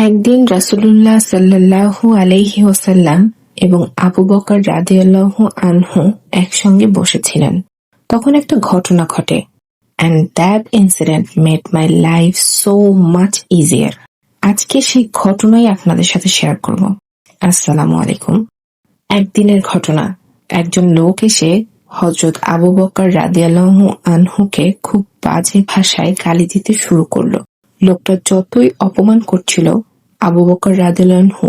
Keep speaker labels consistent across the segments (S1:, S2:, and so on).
S1: একদিন রাসূলুল্লাহ সাল্লাল্লাহু আলাইহি ওয়াসাল্লাম এবং আবু বকর রাদিয়াল্লাহু আনহু একসঙ্গে বসেছিলেন। তখন একটা ঘটনা ঘটে, and that incident made my life so much easier. আজকে সেই ঘটনাই আপনাদের সাথে শেয়ার করব। আসসালামু আলাইকুম। একদিনের ঘটনা, একজন লোক এসে হযরত আবু বকর রাদিয়াল্লাহু আনহুকে খুব বাজে ভাষায় গালি দিতে শুরু করলো। লোকটা যতই অপমান করছিল, আবু বকর রাদিয়াল্লাহু আনহু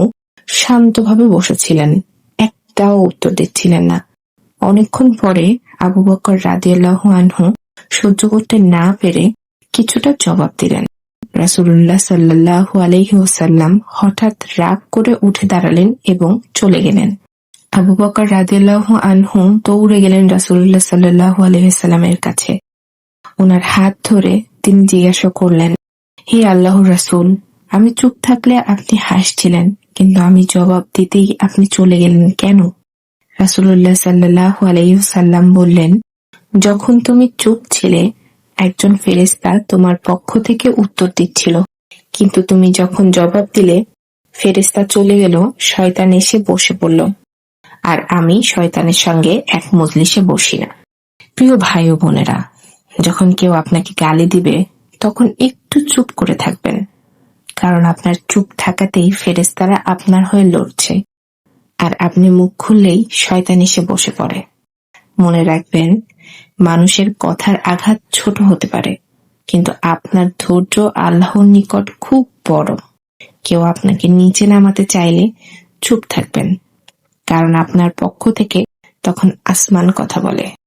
S1: শান্তভাবে বসেছিলেন, একটাও উত্তর দিচ্ছিলেন না। অনেকক্ষণ পরে আবু বকর রাদিয়াল্লাহু আনহু সহ্য করতে না পেরে কিছুটা জবাব দিলেন। রাসূলুল্লাহ সাল্লাল্লাহু আলাইহি ওয়াসাল্লাম হঠাৎ রাগ করে উঠে দাঁড়ালেন এবং চলে গেলেন। আবু বকর রাদিয়াল্লাহু আনহু দৌড়ে গেলেন রাসূলুল্লাহ সাল্লাল্লাহু আলাইহি ওয়াসাল্লামের কাছে। ওনার হাত ধরে তিনি জিজ্ঞাসা করলেন, হে আল্লাহর রাসূল, আমি চুপ থাকলে আপনি হাসছিলেন, কিন্তু আমি জবাব দিতেই আপনি চলে গেলেন কেন? রাসূলুল্লাহ সাল্লাল্লাহু আলাইহি ওয়াসাল্লাম বললেন, যখন তুমি চুপ ছিলে, একজন ফেরেশতা তোমার পক্ষ থেকে উত্তর দিচ্ছিল, কিন্তু তুমি যখন জবাব দিলে, ফেরেশতা চলে গেল, শয়তান এসে বসে পড়ল। আর আমি শয়তানের সঙ্গে এক মজলিসে বসি না। প্রিয় ভাই ও বোনেরা, যখন কেউ আপনাকে গালি দিবে, তখন একটু চুপ করে থাকবেন, কারণ আপনার চুপ থাকাতেই ফেরেশতারা আপনার হয়ে লড়ছে, আর আপনি মুখ খুললেই শয়তান এসে বসে পড়ে। মনে রাখবেন, মানুষের কথার আঘাত ছোট হতে পারে, কিন্তু আপনার ধৈর্য আল্লাহর নিকট খুব বড়। কেউ আপনাকে নিচে নামাতে চাইলে চুপ থাকবেন, কারণ আপনার পক্ষ থেকে তখন আসমান কথা বলে।